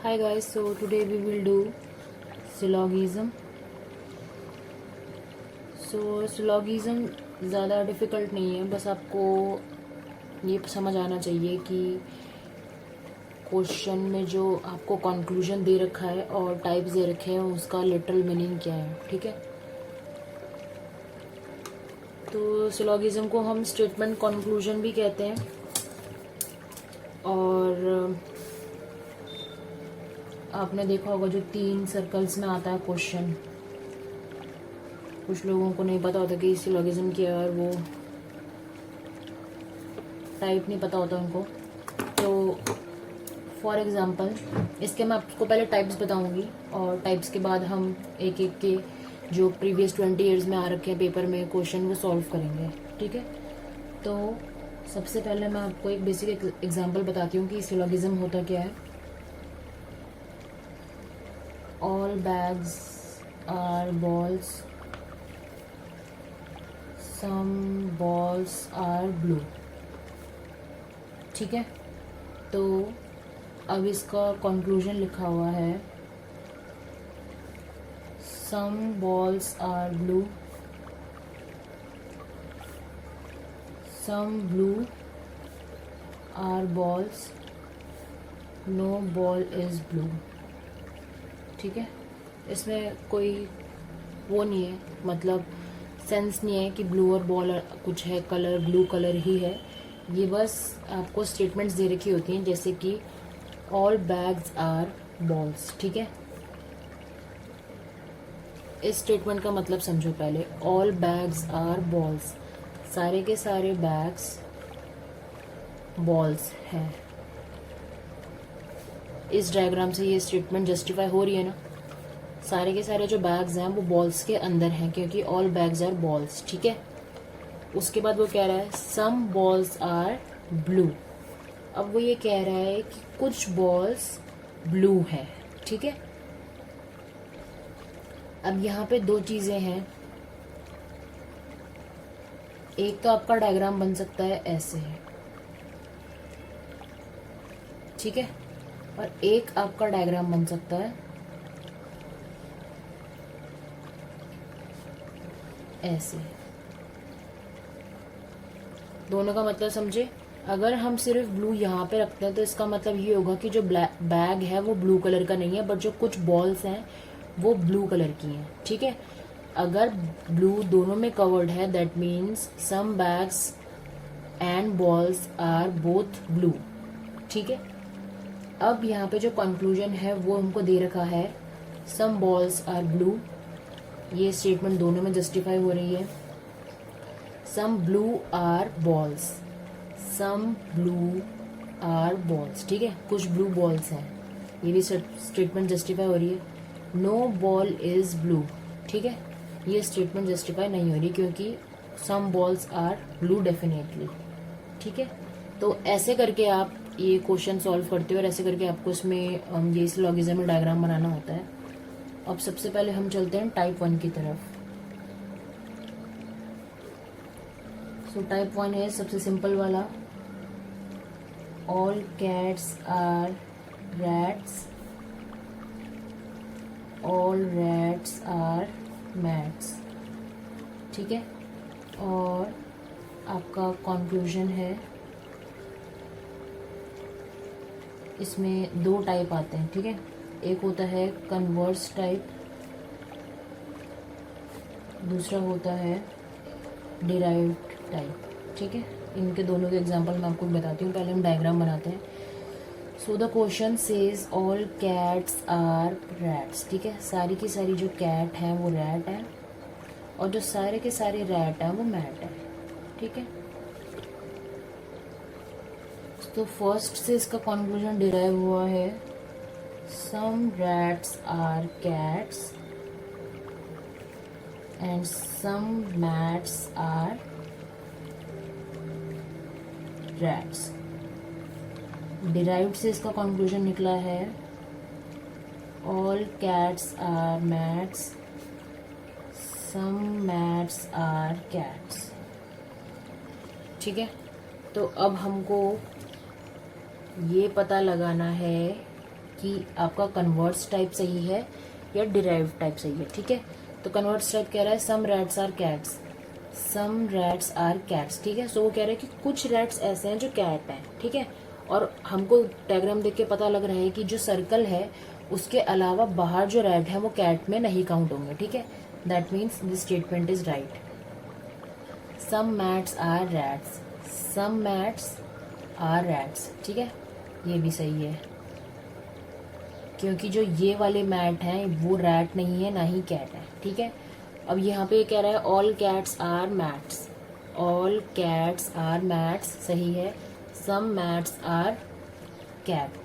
Hi guys, so today we will do syllogism. syllogism ज़्यादा difficult नहीं है, बस आपको ये समझ आना चाहिए कि क्वेश्चन में जो आपको कंक्लूजन दे रखा है और टाइप्स दे रखे हैं उसका लिटरल मीनिंग क्या है। ठीक है, तो सिलोगिज्म को हम स्टेटमेंट कंक्लूजन भी कहते हैं। और आपने देखा होगा जो 3 सर्कल्स में आता है क्वेश्चन, कुछ लोगों को नहीं पता होता कि सिलोगिज्म क्या है और वो टाइप नहीं पता होता उनको। तो फॉर एग्जांपल इसके मैं आपको पहले टाइप्स बताऊंगी और टाइप्स के बाद हम एक एक के जो प्रीवियस 20 ईयर्स में आ रखे हैं पेपर में क्वेश्चन वो सॉल्व करेंगे। ठीक है, तो सबसे पहले मैं आपको एक बेसिक एग्जांपल बताती हूँ कि सिलोगिज्म होता क्या है। All bags are balls, some balls are blue. ठीक है, तो अब इसका कंक्लूजन लिखा हुआ है some balls are blue, some blue are balls, no ball is blue. ठीक है, इसमें कोई वो नहीं है, मतलब सेंस नहीं है कि ब्लू और बॉल कुछ है, कलर ब्लू कलर ही है। ये बस आपको स्टेटमेंट्स दे रखी होती हैं, जैसे कि ऑल बैग्स आर बॉल्स। ठीक है, इस स्टेटमेंट का मतलब समझो पहले। ऑल बैग्स आर बॉल्स, सारे के सारे बैग्स बॉल्स हैं। इस डायग्राम से ये स्टेटमेंट जस्टिफाई हो रही है ना, सारे के सारे जो बैग्स हैं वो बॉल्स के अंदर हैं क्योंकि ऑल बैग्स आर बॉल्स। ठीक है, उसके बाद वो कह रहा है सम बॉल्स आर ब्लू। अब वो ये कह रहा है कि कुछ बॉल्स ब्लू है। ठीक है, अब यहाँ पे 2 चीजें हैं। एक तो आपका डायग्राम बन सकता है ऐसे है, ठीक है, और एक आपका डायग्राम बन सकता है ऐसे। दोनों का मतलब समझे। अगर हम सिर्फ ब्लू यहाँ पे रखते हैं तो इसका मतलब ये होगा कि जो बैग है वो ब्लू कलर का नहीं है, बट जो कुछ बॉल्स हैं वो ब्लू कलर की हैं। ठीक है, अगर ब्लू दोनों में कवर्ड है that means some bags and balls are both blue. ठीक है, अब यहाँ पे जो कंक्लूजन है वो हमको दे रखा है सम बॉल्स आर ब्लू। ये स्टेटमेंट दोनों में जस्टिफाई हो रही है। Some blue are balls, some blue are balls. ठीक है, कुछ ब्लू बॉल्स हैं, ये भी स्टेटमेंट जस्टिफाई हो रही है। No ball is blue. ठीक है, ये स्टेटमेंट जस्टिफाई नहीं हो रही क्योंकि some balls are blue definitely. ठीक है, तो ऐसे करके आप ये क्वेश्चन सॉल्व करते हो और ऐसे करके आपको इसमें ये सिलोगिज्म डायग्राम बनाना होता है। अब सबसे पहले हम चलते हैं टाइप 1 की तरफ। सो टाइप 1 है सबसे सिंपल वाला, all cats are rats, all rats are mats. ठीक है, और आपका कंक्लूजन है, इसमें 2 टाइप आते हैं। ठीक है, एक होता है कन्वर्स टाइप, दूसरा होता है डिराइव्ड टाइप। ठीक है, इनके दोनों के एग्जांपल मैं आपको बताती हूँ, पहले हम डायग्राम बनाते हैं। So the question says all cats are rats. ठीक है, सारी की सारी जो कैट है वो रैट है और जो सारे के सारे रैट है वो मैट है। ठीक है, तो फर्स्ट से इसका कंक्लूजन डिराइव हुआ है some rats are cats and some mats are rats. Derived से इसका कंक्लूजन निकला है all cats are mats, some mats are cats. ठीक है, तो अब हमको ये पता लगाना है कि आपका कन्वर्स टाइप सही है या डिराइव्ड टाइप सही है। ठीक है, तो कन्वर्स टाइप कह रहा है some rats are cats, some rats are cats. ठीक है, सो वो कह रहे हैं कि कुछ रैट्स ऐसे हैं जो कैट हैं। ठीक है, और हमको डायग्राम देख के पता लग रहा है कि जो सर्कल है उसके अलावा बाहर जो रैट है वो कैट में नहीं काउंट होंगे। ठीक है, that means this statement is right. Some mats are rats, some mats are rats. ठीक है, ये भी सही है क्योंकि जो ये वाले मैट हैं वो रैट नहीं है ना ही कैट है। ठीक है, अब यहाँ पे कह रहा है all cats are mats, all cats are mats सही है। Some mats are cat,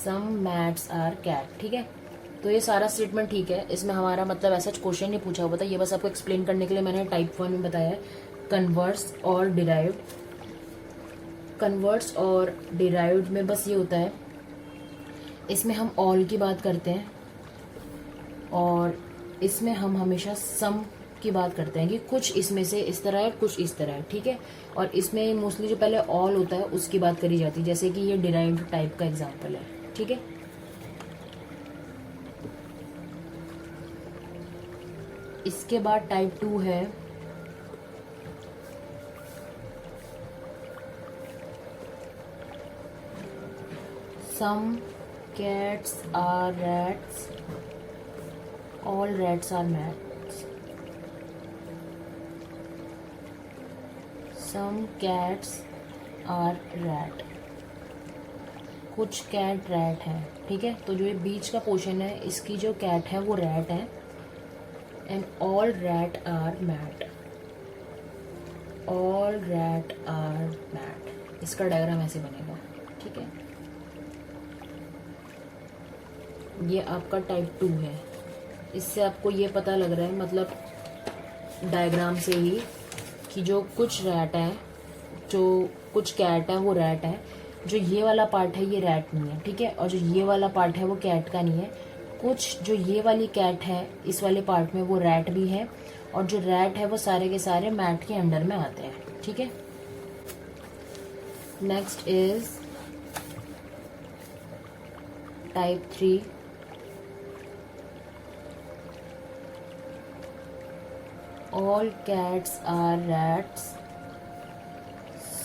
some mats are cat. ठीक है, तो ये सारा स्टेटमेंट ठीक है, इसमें हमारा मतलब ऐसा क्वेश्चन नहीं पूछा हुआ था, ये बस आपको एक्सप्लेन करने के लिए मैंने टाइप 1 में बताया है कन्वर्स और डिराइव्ड। कन्वर्स और डिराइव्ड में बस ये होता है, इसमें हम ऑल की बात करते हैं और इसमें हम हमेशा सम की बात करते हैं कि कुछ इसमें से इस तरह है, कुछ इस तरह है। ठीक है, और इसमें मोस्टली जो पहले ऑल होता है उसकी बात करी जाती है, जैसे कि ये डिराइव्ड टाइप का एग्जांपल है। ठीक है, इसके बाद टाइप 2 है some cats are rats, all rats are mats. Some cats are rat, कुछ कैट रैट है। ठीक है, तो जो ये बीच का पोर्शन है इसकी जो कैट है वो रैट है। And all rat are mat, all rat are mat. इसका डायग्राम ऐसे बनेगा। ठीक है, ये आपका टाइप 2 है। इससे आपको ये पता लग रहा है मतलब डायग्राम से ही कि जो कुछ रैट है, जो कुछ कैट है वो रैट है, जो ये वाला पार्ट है ये रैट नहीं है। ठीक है, और जो ये वाला पार्ट है वो कैट का नहीं है। कुछ जो ये वाली कैट है इस वाले पार्ट में वो रैट भी है, और जो रैट है वो सारे के सारे मैट के अंडर में आते हैं। ठीक है, next is type 3 all cats are rats,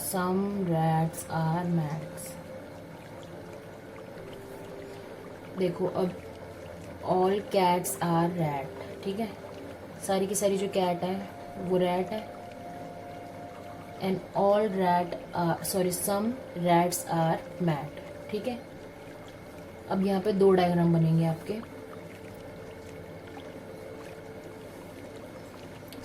some rats are mats। देखो अब all cats are rat। ठीक है, सारी की सारी जो कैट है वो रैट है। And all rat some rats are mat. ठीक है, अब यहाँ पे 2 डायग्राम बनेंगे आपके,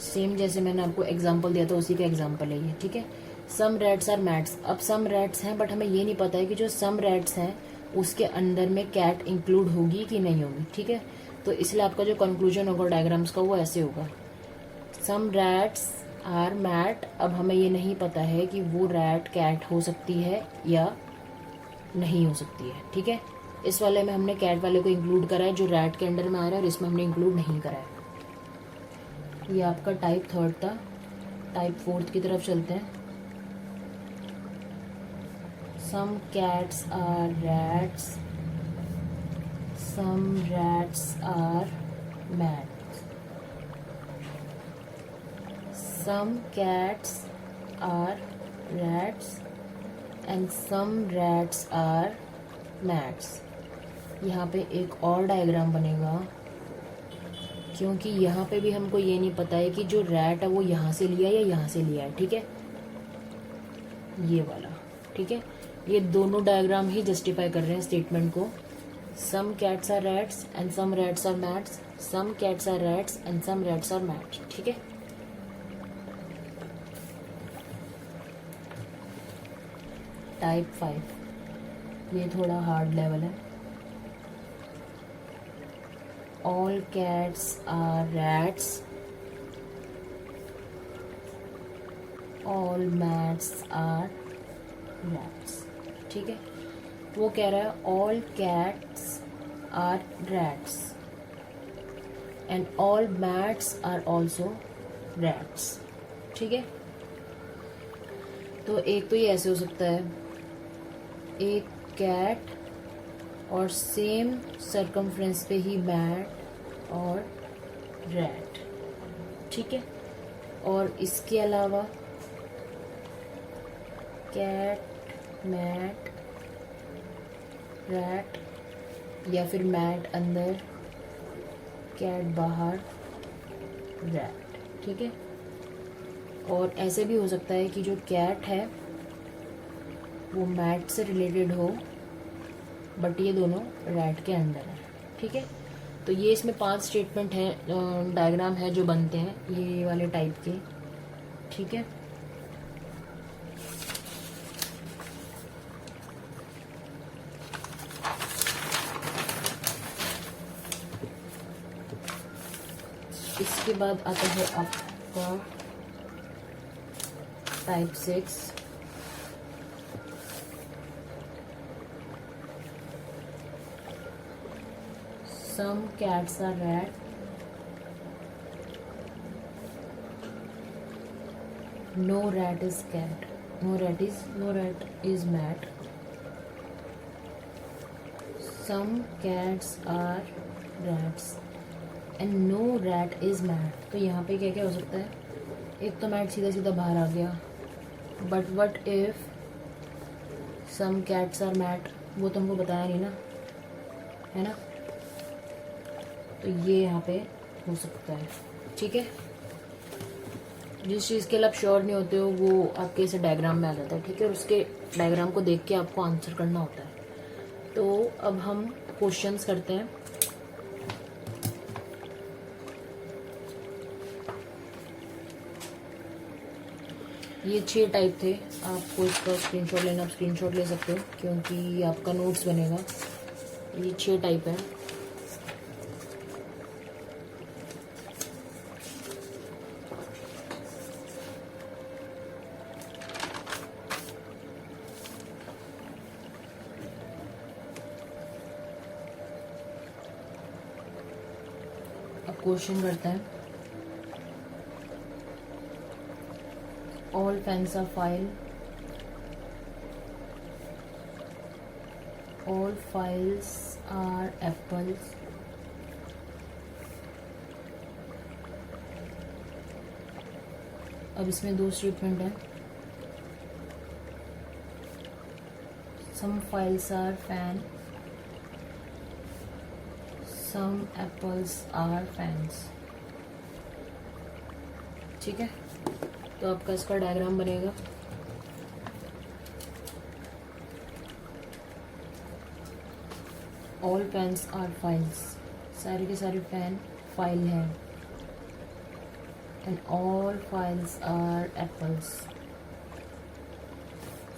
सेम जैसे मैंने आपको एग्जांपल दिया था उसी का एग्जांपल है ये। ठीक है, सम रैट्स आर मैट्स। अब सम रैट्स हैं बट हमें ये नहीं पता है कि जो सम रैट्स हैं उसके अंदर में कैट इंक्लूड होगी कि नहीं होगी। ठीक है, तो इसलिए आपका जो कंक्लूजन होगा डायग्राम्स का वो ऐसे होगा, सम रैट्स आर मैट। अब हमें ये नहीं पता है कि वो रैट कैट हो सकती है या नहीं हो सकती है। ठीक है, इस वाले में हमने कैट वाले को इंक्लूड करा है जो रैट के अंडर में आ रहा है, और इसमें हमने इंक्लूड नहीं करा है। ये आपका टाइप 3 था। टाइप 4 की तरफ चलते हैं। Some cats are rats, some rats are mats. Some cats are rats and some rats are mats. यहाँ पे एक और डायग्राम बनेगा क्योंकि यहाँ पे भी हमको ये नहीं पता है कि जो रैट है वो यहाँ से लिया या यहाँ से लिया है। ठीक है, ये वाला। ठीक है, ये दोनों डायग्राम ही जस्टिफाई कर रहे हैं स्टेटमेंट को। Some cats are rats and some rats are mats, some cats are rats and some rats are mats. ठीक है, टाइप 5 ये थोड़ा हार्ड लेवल है। All cats are rats, all mats are rats। ठीक है, वो कह रहा है all cats are rats and all mats are also rats। ठीक है, तो एक तो ये ऐसे हो सकता है, एक कैट और सेम सरकमफ्रेंस पे ही मैट और रैट, ठीक है। और इसके अलावा कैट, मैट, रैट, या फिर मैट अंदर, कैट बाहर, रैट, ठीक है। और ऐसे भी हो सकता है कि जो कैट है वो मैट से रिलेटेड हो, बट ये दोनों रैट के अंदर है, ठीक है। तो ये इसमें 5 स्टेटमेंट हैं, डायग्राम है जो बनते हैं ये वाले टाइप के, ठीक है। इसके बाद आता है आपका type 6। Some cats are rat. No rat is cat. No rat is mat. Some cats are rats and no rat is mat. तो यहाँ पे क्या क्या हो सकता है? एक तो मैट सीधा सीधा बाहर आ गया, but what if some cats are mat, वो तो हमको बताया नहीं ना, है ना। तो ये यहाँ पे हो सकता है, ठीक है। जिस चीज़ के लिए आप श्योर नहीं होते हो वो आपके इसे डायग्राम में आ जाता है, ठीक है। और उसके डायग्राम को देख के आपको आंसर करना होता है। तो अब हम क्वेश्चंस करते हैं। ये 6 टाइप थे, आपको इसका स्क्रीनशॉट लेना, आप स्क्रीनशॉट ले सकते हो क्योंकि आपका नोट्स बनेगा। ये 6 टाइप है। अब क्वेश्चन करते हैं। All pens are file. All files are apples. अब इसमें 2 स्टेटमेंट हैं। Some files are fan. Some apples are fans. ठीक है, तो आपका इसका डायग्राम बनेगा। ऑल पेन्स आर फाइल्स, सारे के सारे पेन फाइल हैं। And all files are apples.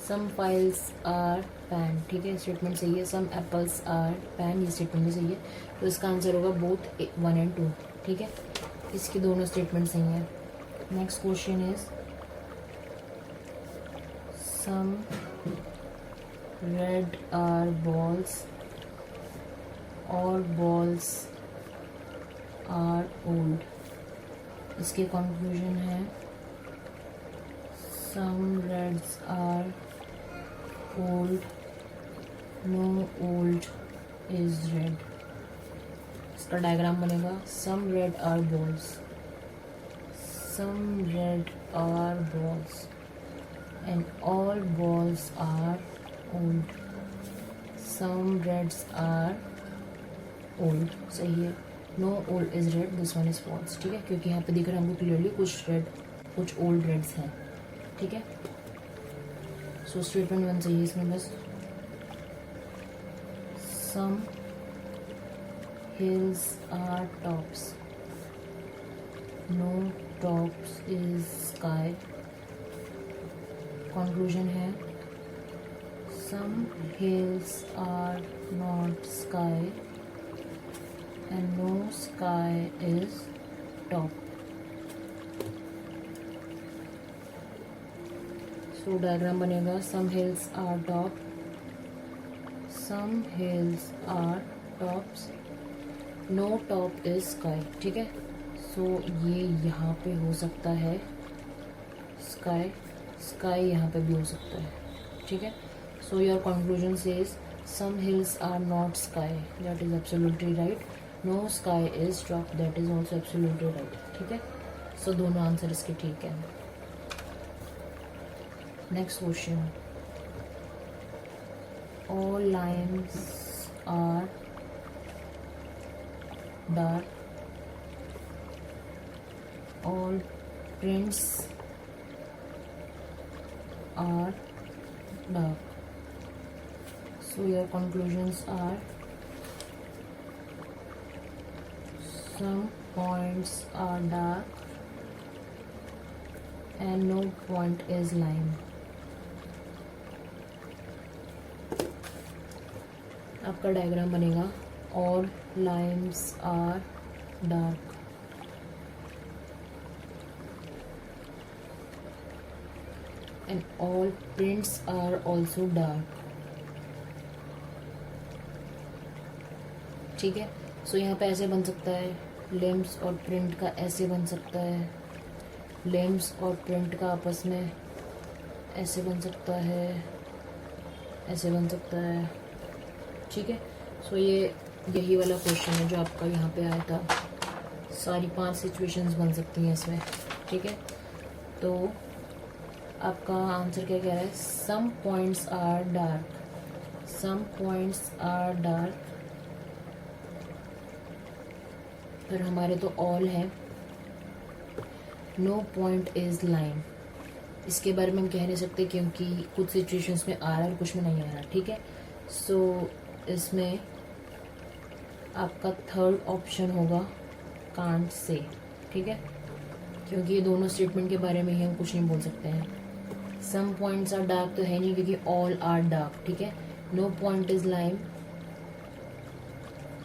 Some files are pen, ठीक है, स्टेटमेंट सही है। सम एप्पल्स आर पेन, ये स्टेटमेंट भी सही है। तो इसका आंसर होगा बोथ 1 and 2, ठीक है। इसकी दोनों स्टेटमेंट सही हैं। Next question is some red are balls, all balls are old. इसके कंक्लूजन है some reds are old, no old is red. इसका डायग्राम बनेगा। some red are balls, some red are balls and all balls are old. Some reds are old. सही है। No old is red. This one is false. ठीक है, क्योंकि यहाँ पे दिख रहा है हमको क्लियरली कुछ रेड, कुछ ओल्ड रेड्स हैं, ठीक है। सो स्टेटमेंट 1 सही है इसमें बस। Some hills are tops. No tops is sky. Conclusion है some hills are not sky and no sky is top. So diagram बनेगा some hills are top, some hills are tops, no top is sky, ठीक है। सो ये यहाँ पे हो सकता है स्काई, स्काई यहाँ पे भी हो सकता है, ठीक है। So your conclusion says some hills are not sky, that is absolutely right. no sky is drop, that is also absolutely right. ठीक है, सो दोनों आंसर इसके ठीक है. Next question. all lines are dark, all prints are dark. So your conclusions are some points are dark and no point is line. आपका diagram बनेगा all lines are dark and all prints are also dark. ठीक है, सो यहाँ पे ऐसे बन सकता है, लेम्स और प्रिंट का ऐसे बन सकता है, लेम्स और प्रिंट का आपस में ऐसे बन सकता है, ऐसे बन सकता है. ठीक है, सो ये यही वाला क्वेश्चन है जो आपका यहाँ पे आया था. सारी 5 सिचुएशंस बन सकती हैं इसमें. ठीक है, तो आपका आंसर क्या कह रहा है? Some points are dark, some points are dark. फिर हमारे तो ऑल है. नो पॉइंट इज लाइन, इसके बारे में हम कह नहीं सकते क्योंकि कुछ सिचुएशंस में आ रहा है और कुछ में नहीं आ रहा. ठीक है, सो इसमें आपका थर्ड ऑप्शन होगा कांट से. ठीक है, क्योंकि ये दोनों स्टेटमेंट के बारे में ही हम कुछ नहीं बोल सकते हैं. सम पॉइंट्स आर डार्क तो है नहीं क्योंकि ऑल आर डार्क. ठीक है, नो पॉइंट इज लाइन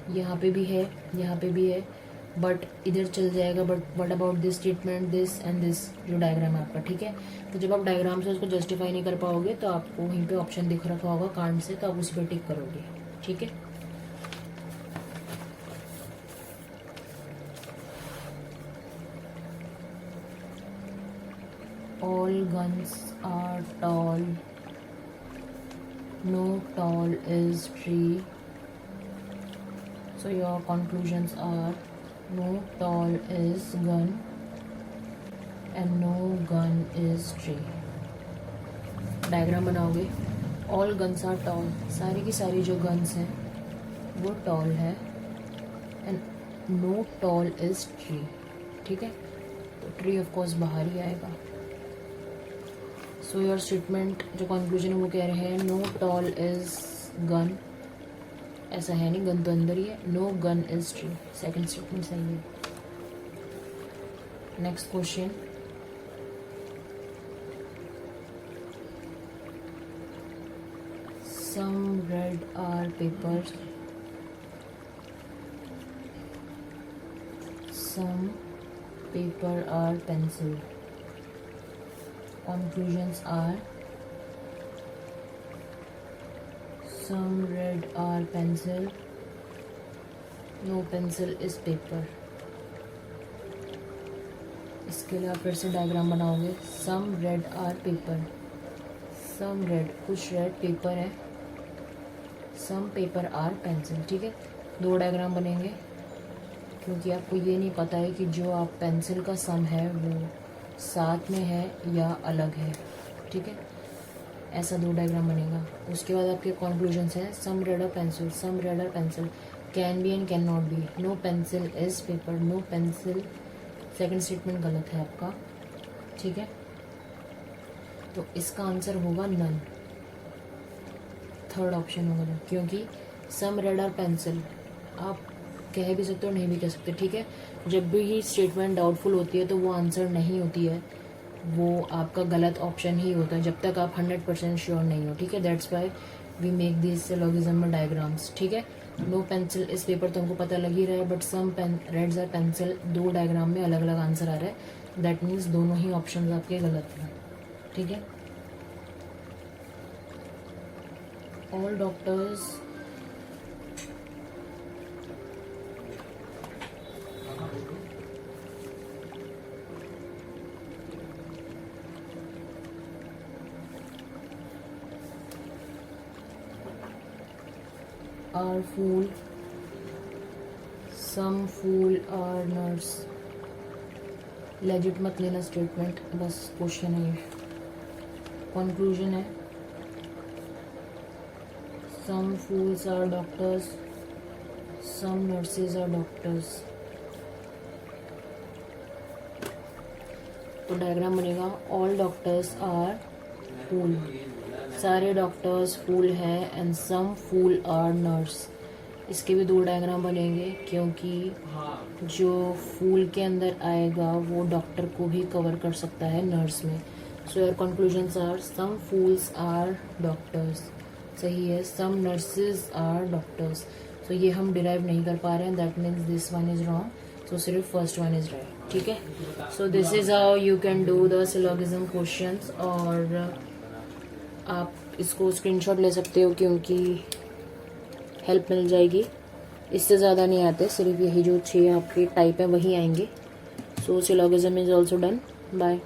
यहाँ पे भी है, यहाँ पे भी है, बट इधर चल जाएगा. But what about this statement, this and this, जो डायग्राम है आपका. ठीक है, तो जब आप डायग्राम से उसको जस्टिफाई नहीं कर पाओगे तो आपको वहीं पे ऑप्शन दिख रखा होगा कांट से, तो आप उसी पे टिक करोगे. ठीक है, all guns are tall, no tall is tree. So your conclusions are no tall is gun and no gun is tree. Diagram बनाओगे. all guns are tall, सारी की सारी जो गन्स हैं वो टॉल है, and no tall is tree. ठीक है, तो ट्री ऑफ कोर्स बाहर ही आएगा. सो योर स्टेटमेंट जो कंक्लूजन है वो कह रहे हैं नो टॉल इज गन. ऐसा है नहीं, गन तो अंदर ही है. No gun is tree, second statement सही है. Next question. Some red are papers, some paper are pencil. Conclusions are some red are pencil, no pencil is paper. इसके लिए आप फिर से डायग्राम बनाओगे. some red are paper, some red, कुछ red pepper है, some paper are pencil. ठीक है, 2 डायग्राम बनेंगे क्योंकि आपको ये नहीं पता है कि जो आप पेंसिल का सम है वो साथ में है या अलग है. ठीक है, ऐसा 2 डायग्राम बनेगा. उसके बाद आपके कॉन्क्लूजन्स हैं some red are pencil, some red are pencil can be and can not be. No pencil is paper, no pencil, second statement गलत है आपका. ठीक है, तो इसका आंसर होगा नन. थर्ड ऑप्शन होगा क्योंकि सम रेड और पेंसिल आप कह भी सकते हो, नहीं भी कह सकते. ठीक है, जब भी ही स्टेटमेंट डाउटफुल होती है तो वो आंसर नहीं होती है, वो आपका गलत ऑप्शन ही होता है जब तक आप 100% श्योर नहीं हो. ठीक है, that's why we make this syllogism diagrams. ठीक है, नो पेंसिल इस पेपर तो हमको पता लग ही रहा है, but some reds are pencil 2 diagram में अलग अलग आंसर आ रहा है. दैट मीन्स दोनों ही ऑप्शन आपके गलत हैं. ठीक है, all doctors are fool, some fool are nurse. Legit मत लेना स्टेटमेंट, बस क्वेश्चन है ये। कंक्लूजन है some fools are doctors, some nurses are doctors. तो डायग्राम बनेगा ऑल डॉक्टर्स आर फूल, सारे डॉक्टर्स फूल हैं, and some fool are nurse. इसके भी 2 डायग्राम बनेंगे क्योंकि जो फूल के अंदर आएगा वो डॉक्टर को भी कवर कर सकता है नर्स में। So your conclusions are some fools are doctors, सही है, some nurses are doctors. So ये हम डिराइव नहीं कर पा रहे हैं, that means this one is wrong, so सिर्फ फर्स्ट वन इज राइट, ठीक है। So this is how you can do the syllogism questions, और आप इसको स्क्रीनशॉट ले सकते हो क्योंकि हेल्प मिल जाएगी। इससे ज़्यादा नहीं आते, सिर्फ यही जो 6 आपके टाइप है वही आएंगे। So syllogism is also done. Bye.